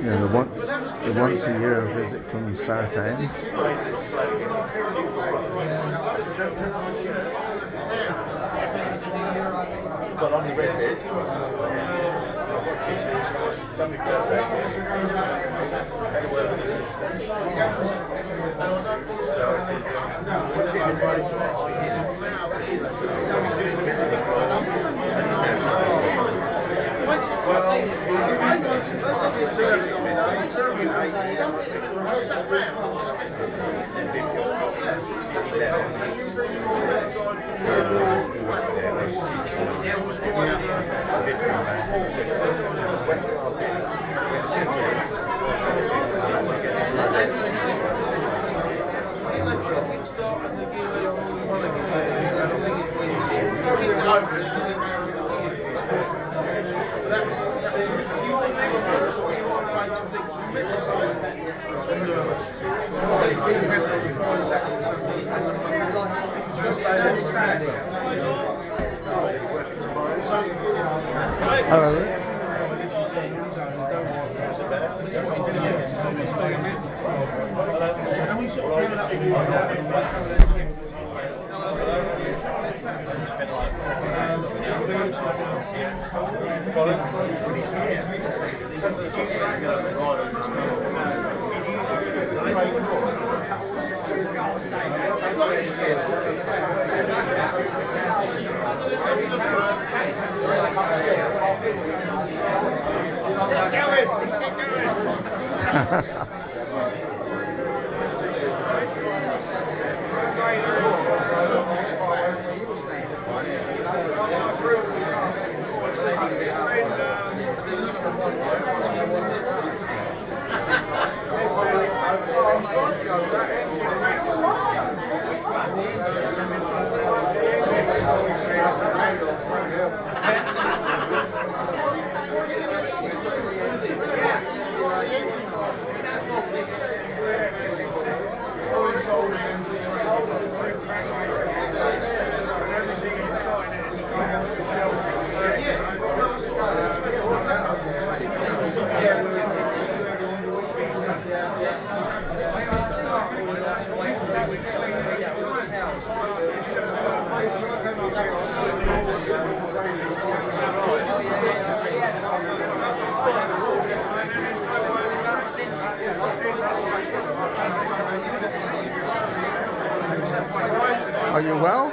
Yeah, the once a year visit from Southend. But on the red bit, Are you well?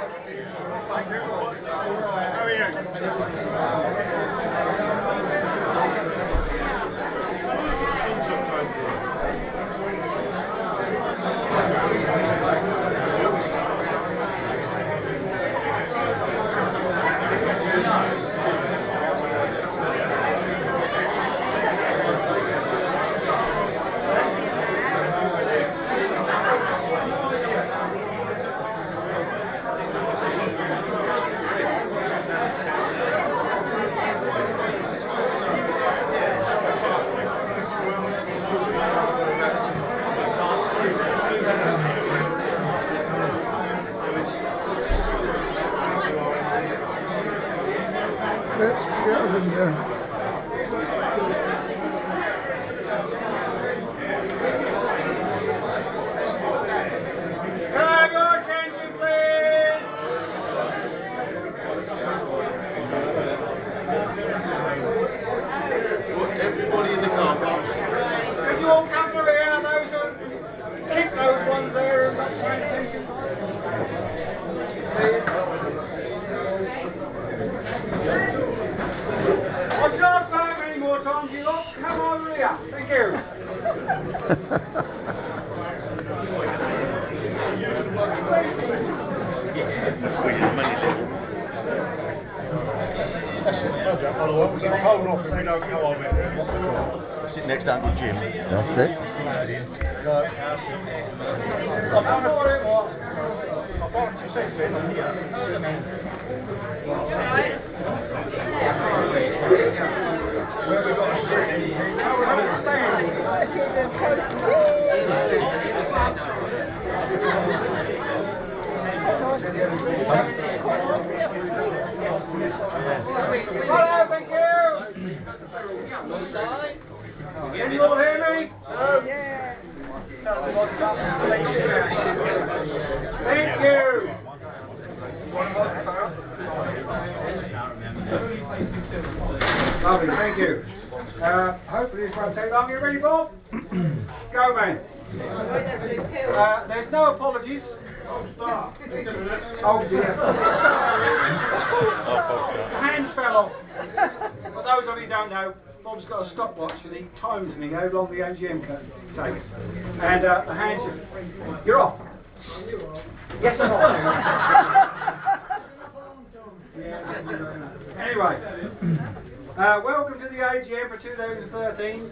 Can I go, Thank you. Sit next down to Jim. That's it. Thank you. Can you all hear me? Oh, yeah. Thank you. Lovely, thank you. Hopefully this won't take long. You ready, Bob? Go, man. There's no apologies. Oh dear. The hands fell off. For those of you who don't know, Bob's got a stopwatch and he times me how long the AGM takes. And the hands are... You're off. Yes, I'm off. Anyway, welcome to the AGM for 2013.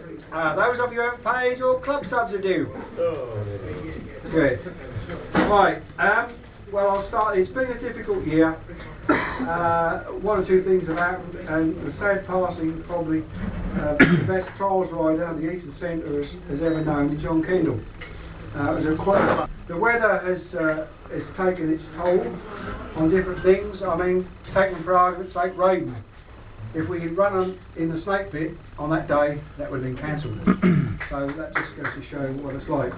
Those of you who haven't paid your club subs are due. Good. Right, well I'll start. It's been a difficult year. One or two things have happened, and the sad passing probably the best trials rider the Eastern Centre has ever known, John Kendall. The weather has taken its toll on different things. I mean, taking for argument's sake, rain. If we had run in the snake pit on that day, that would have been cancelled. So that just goes to show what it's like.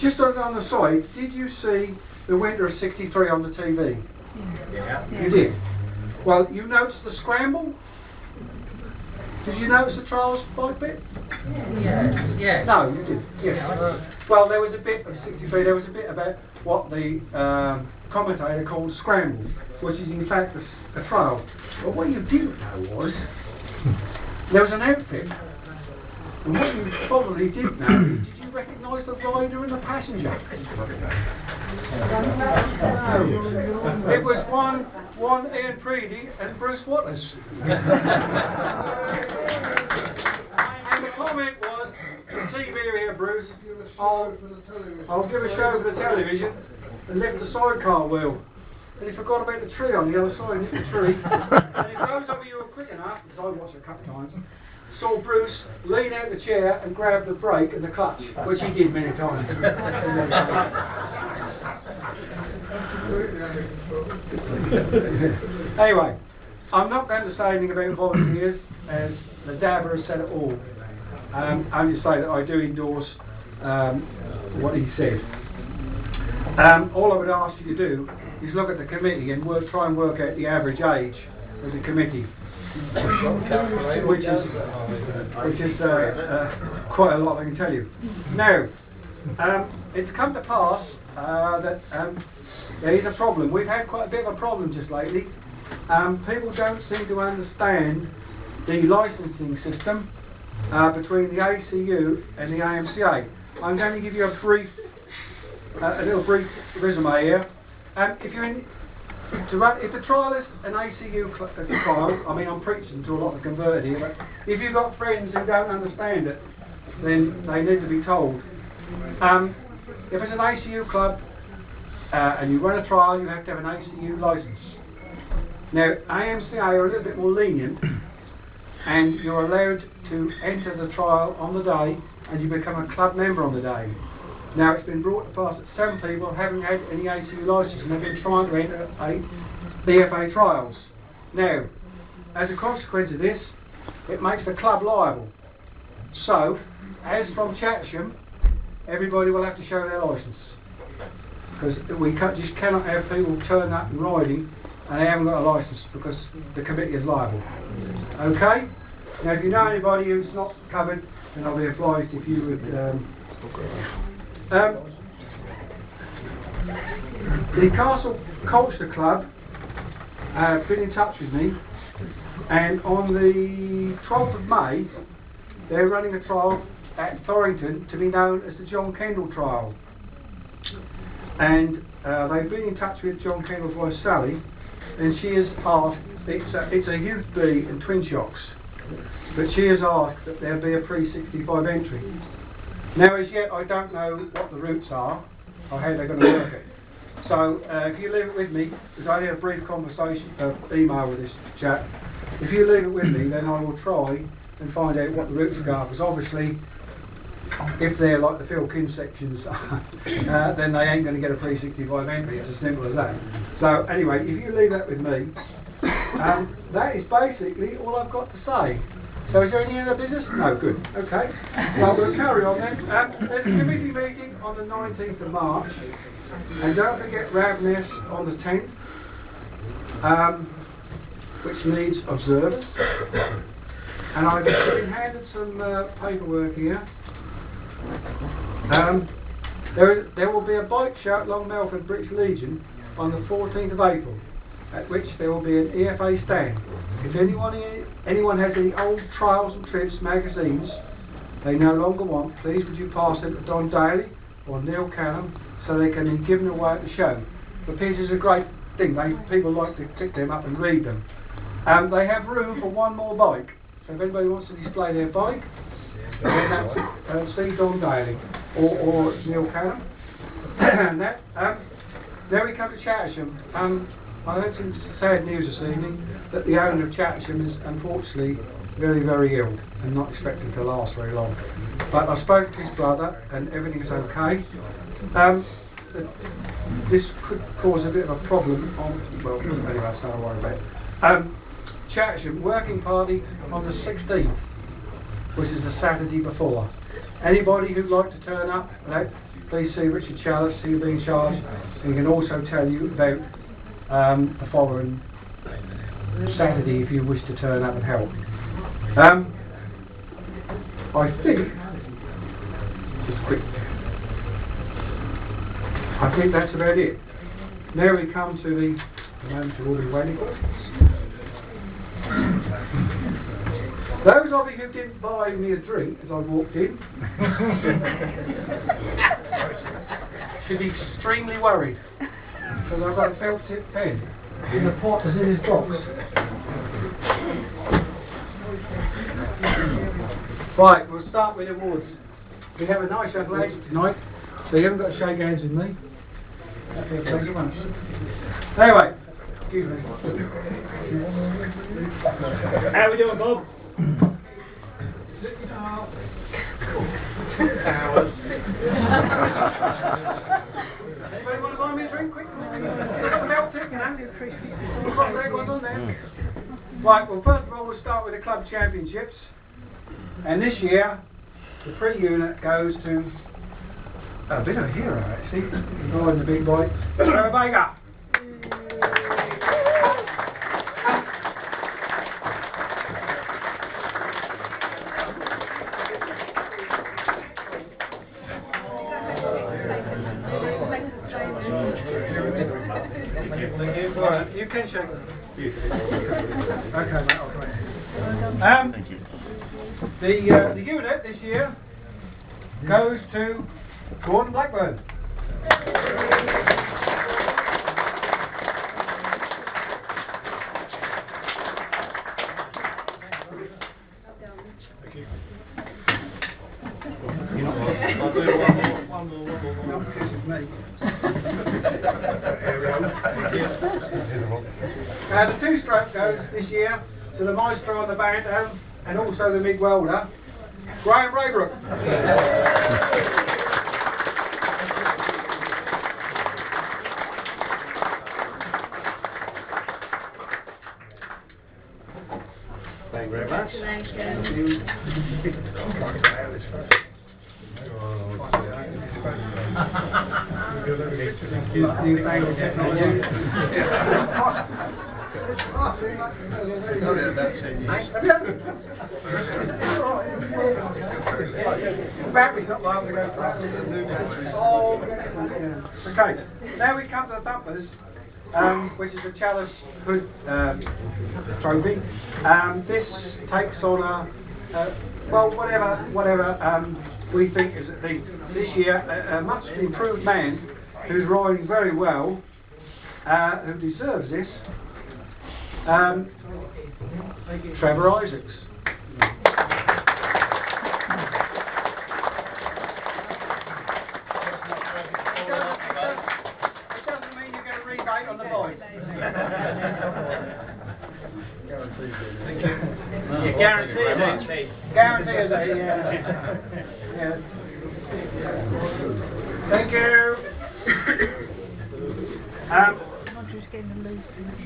Just on the side, did you see the winter of '63 on the TV? Yeah. You did? Well, you noticed the scramble? Did you notice the trials bike bit? Yeah. No, you did. Yes. Well, there was a bit of '63, there was a bit about what the commentator called scramble, which is in fact a trial. But what you didn't know was, there was an outfit. And what you probably did know is, did you recognise the rider and the passenger? No. It was one Ian Preedy and Bruce Waters. And the comment was, the TV here, Bruce, I'll give a show for the television and lift the sidecar wheel. And he forgot about the tree on the other side, hit the tree. And if those of you who were quick enough, because I watched it a couple of times, saw Bruce lean out the chair and grab the brake and the clutch, which he did many times. Anyway, I'm not going to say anything about volunteers, as the Dabber has said it all. I'm just saying that I do endorse what he said. All I would ask you to do is look at the committee and try and work out the average age of the committee. Which is quite a lot, I can tell you. Now, it's come to pass that there is a problem. We've had quite a bit of a problem just lately. People don't seem to understand the licensing system between the ACU and the AMCA. I'm going to give you a little brief resume here. If the trial is an ACU trial, I mean I'm preaching to a lot of converted here, but if you've got friends who don't understand it, then they need to be told. If it's an ACU club and you run a trial, you have to have an ACU licence. Now AMCA are a little bit more lenient, and you're allowed to enter the trial on the day, and you become a club member on the day. Now it's been brought to pass that 7 people haven't had any ACU licence and they've been trying to enter BFA trials. Now, as a consequence of this, it makes the club liable. So, as from Chatsham, everybody will have to show their licence. Because we just cannot have people turn up and riding and they haven't got a licence, because the committee is liable. Okay? Now if you know anybody who's not covered, then I'll be obliged if you would... the Castle Culture Club have been in touch with me, and on the 12th of May they're running a trial at Torrington to be known as the John Kendall trial. And they've been in touch with John Kendall's wife Sally, and she has asked, it's a youth B and twin shocks, but she has asked that there be a pre-65 entry. Now as yet I don't know what the routes are, or how they're going to work it. So if you leave it with me, because I had a brief conversation, email with this chap, if you leave it with me then I will try and find out what the routes are, because obviously if they're like the Phil Kin sections, then they ain't going to get a pre-65 entry. It's as simple as that. So anyway, if you leave that with me, that is basically all I've got to say. So is there any other business? No, good. Okay. Well, we'll carry on then. There's a committee meeting on the 19th of March, and don't forget Ravness on the 10th, which needs observance. And I've been handed some paperwork here. There will be a bike show at Long Melford British Legion on the 14th of April, at which there will be an EFA stand. If anyone has any old Trials and Trips magazines they no longer want, please would you pass them to Don Daly or Neil Callum so they can be given away at the show. The piece is a great thing, people like to pick them up and read them. They have room for one more bike, so if anybody wants to display their bike, then that's see Don Daly or Neil Callum. Now we come to Chattersham. I heard some sad news this evening that the owner of Chattersham is unfortunately very, very ill and not expected to last very long. But I spoke to his brother and everything is okay. This could cause a bit of a problem on, well, anyway, that's not a worry about it. Chattersham working party on the 16th, which is the Saturday before. Anybody who'd like to turn up, please see Richard Chalice, he'll be in charge, and he can also tell you about the following Saturday if you wish to turn up and help. I think that's about it. Now we come to the moment you've all been waiting for. Those of you who didn't buy me a drink as I walked in should be extremely worried, because I've got a felt tip pen in the pot that's in his box. Right, we'll start with awards. We have a nice young lady tonight, so you haven't got to shake hands with me. Thank you very much. Anyway, excuse me. How we doing, Bob? Anybody want to buy me a drink quick? Felt tip, you know. We've got red ones on there. Right, well first of all we'll start with the club championships. And this year, the pre-unit goes to a bit of a hero actually, riding the big boy, Trevor Baker. Right, you can shake them. Okay, mate, I'll Thank you. The unit this year goes to Gordon Blackburn. Thank you. I'll do one more. Not because of me. The two-stroke goes this year to the maestro on the bando and also the MIG welder, Graham Raybrook. Thank you very much. Battery's not liable to go flat. Okay, now we come to the bumpers, which is a Chalice Hood trophy. This takes on well, whatever we think is this year a much improved man who's riding very well, who deserves this, Trevor Isaacs. It doesn't mean you get a rebate on the bike. You guarantee it. Guarantee it, yeah. Thank you.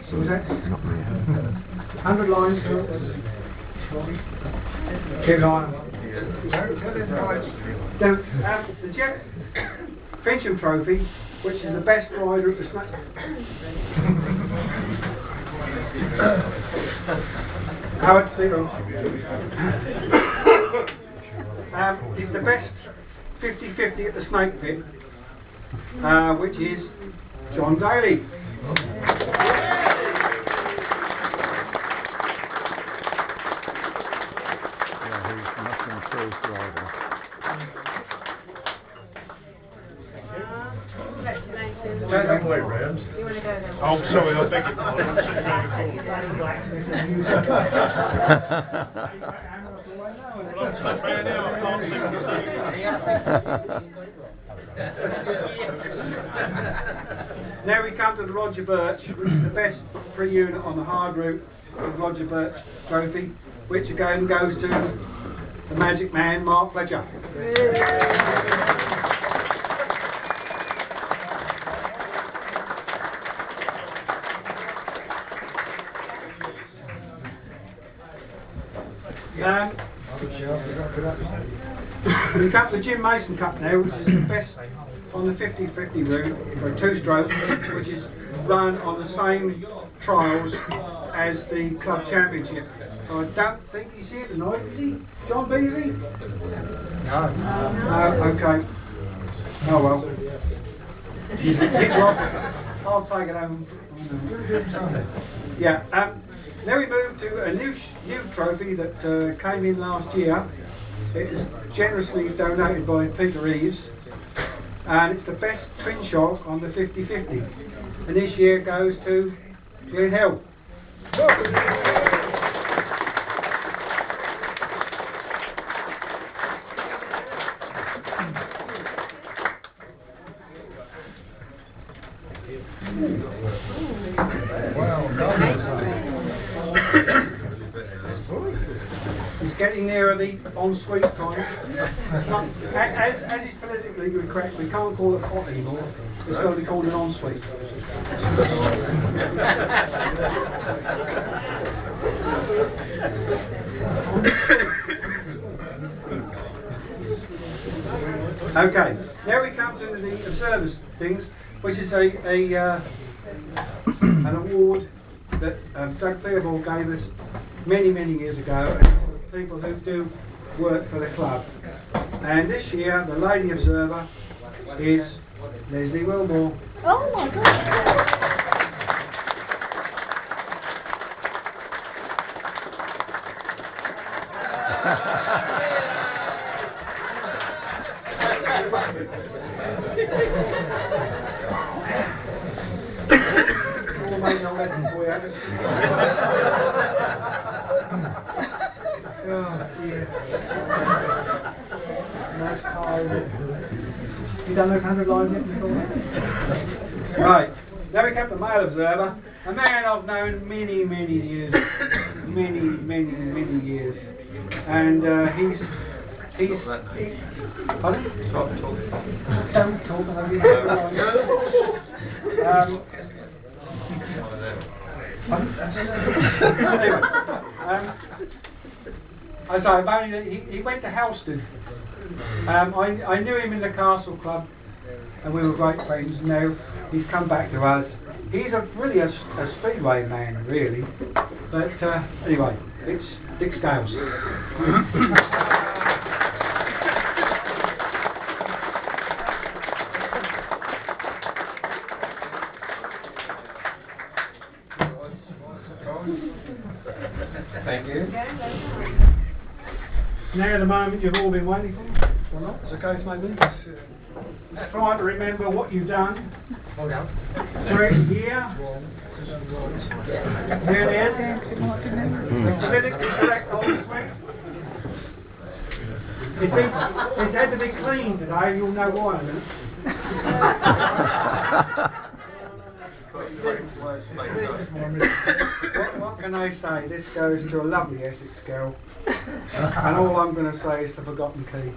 So was that 100 lines? Keep an eye on them. The Fincham Trophy, which is the best rider at the snake. Howard, see you. It's the best 50-50 at the snake pit, which is John Daly. Yeah, he's much improved rider. You want to go then? Oh, sorry, I beg your Now we come to the Roger Birch, which is the best free unit on the hard route of Roger Birch Trophy, which again goes to the magic man, Mark Fletcher. We come to the Jim Mason Cup now, which is the best on the 50-50 route for a two-stroke, which is run on the same trials as the club championship. So I don't think he's here tonight, is he? John Beasley? No. Okay. Oh well. He's off. I'll take it home. Yeah. Now we move to a new trophy that came in last year. It is generously donated by Peter Reeves, and it's the best twin shot on the 50-50. And this year goes to Glen Hill. He's getting nearer the on-sweet time. As is politically correct, we can't call it hot anymore. It's got to be called an on-sweet. Okay, now we come to the observers things, which is an award that Doug Theobald gave us many years ago, for people who do work for the club. And this year, the Lady Observer is Leslie Wilmore. Oh my God! We'll make no lesson for you. Oh dear. Nice time. You done those 100 lines yet before? Right. Now we come to Male Observer, a man I've known many years. Many years. And he's pardon? Don't talk about it. Anyway, I say, he went to Halsted. I knew him in the Castle Club, and we were great friends. Now he's come back to us. He's really a speedway man, really. But anyway, it's Dick Scales. Thank you. now the moment you've all been waiting for, or not, as the case may be. Trying to remember what you've done. Hold on. Through here. Here it is. Politically correct all this week. It's had to be cleaned today, you'll know why in a minute. What can I say? This goes to a lovely Essex girl. And all I'm going to say is the forgotten key.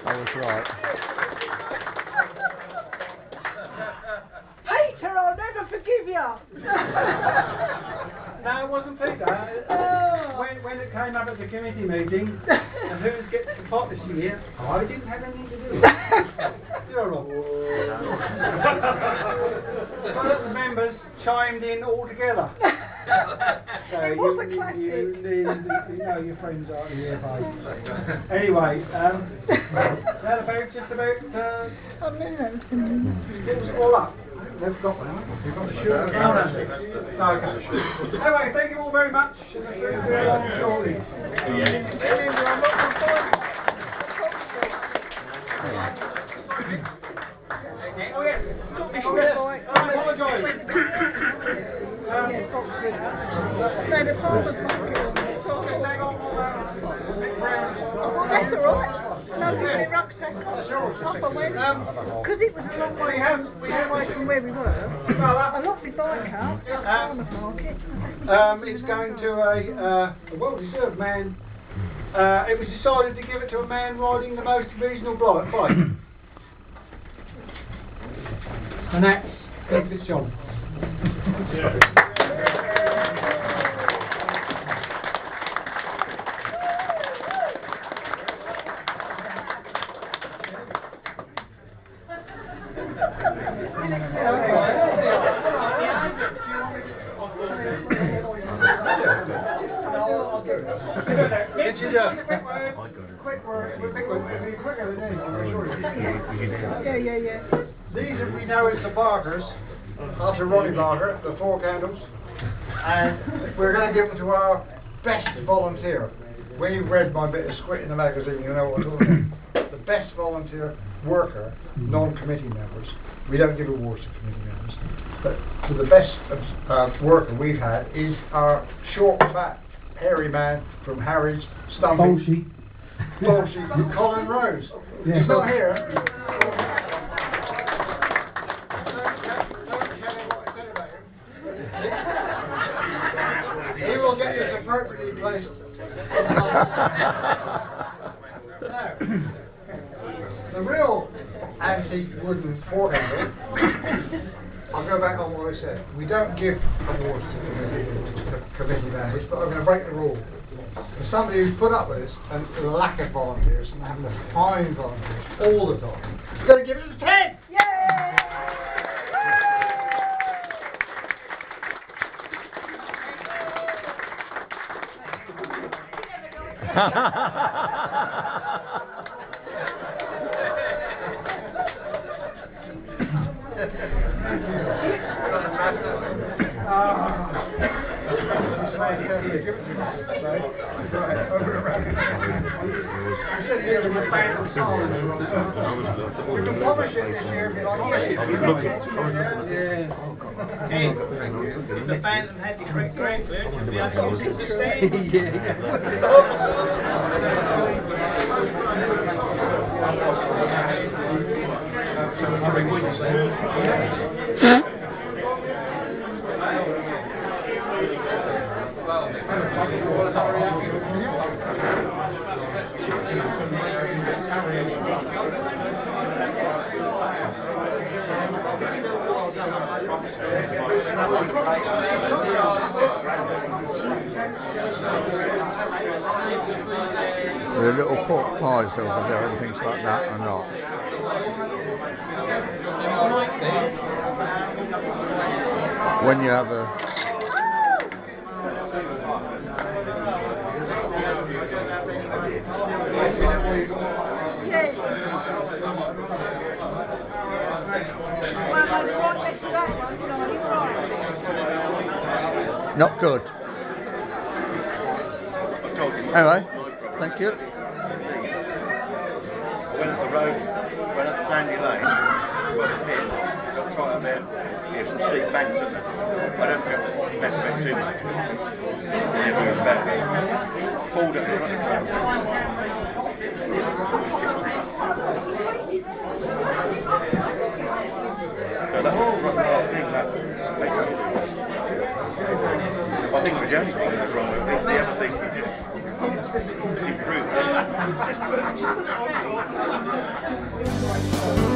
That was right. Peter, I'll never forgive you. No, it wasn't Peter. When it came up at the committee meeting, and who gets the pot this year, I didn't have anything to do with it. You're all. One of the members chimed in all together. So It was a classic. you know your friends are here, mate. Anyway, that about just about I knew that was going to it was all up. They've got one, haven't they? You've got the shoe. Okay. Anyway, thank you all very much. And the food will be along shortly. Oh yes. I apologise. No, the farmer's market. Well, that's all right. And I'll give the rucksack off and went, because it was a long way from where we were. I locked my bike up at the farmer's market. It's going to a well-deserved man. It was decided to give it to a man riding the most reasonable bike. And that's David John. Quick word. Yeah. These we know as the Barkers, after Ronnie Barker, the 4 candles, and we're going to give them to our best volunteer. When you've read my bit of squit in the magazine, you know what I'm talking about. The best volunteer worker, non-committee members. We don't give awards to committee members, but to the best worker we've had is our short, fat, hairy man from Harwich, Bolshy, Colin Rose. Yeah. He's not here. He will get his appropriately placed. Now, the real antique wooden 4 handle, I'll go back on what I said. We don't give awards to committee members, but I'm going to break the rule. For somebody who's put up with this and the lack of volunteers and having to find volunteers all the time, we're going to give it a 10! Hey, the Phantom had the correct grade, it'll be able to The little pork pies over there and things like that or not? When you have a... Well, I Not good. Anyway, thank you. When at the road, when at the Sandy Lane, got a pin, got quite a bit, some steep banks in there. I don't think I'll mess with it too much. Yeah, very bad. Pulled it in. So that was the thing that I think it was the only thing that was wrong with it. The other thing we just improved it.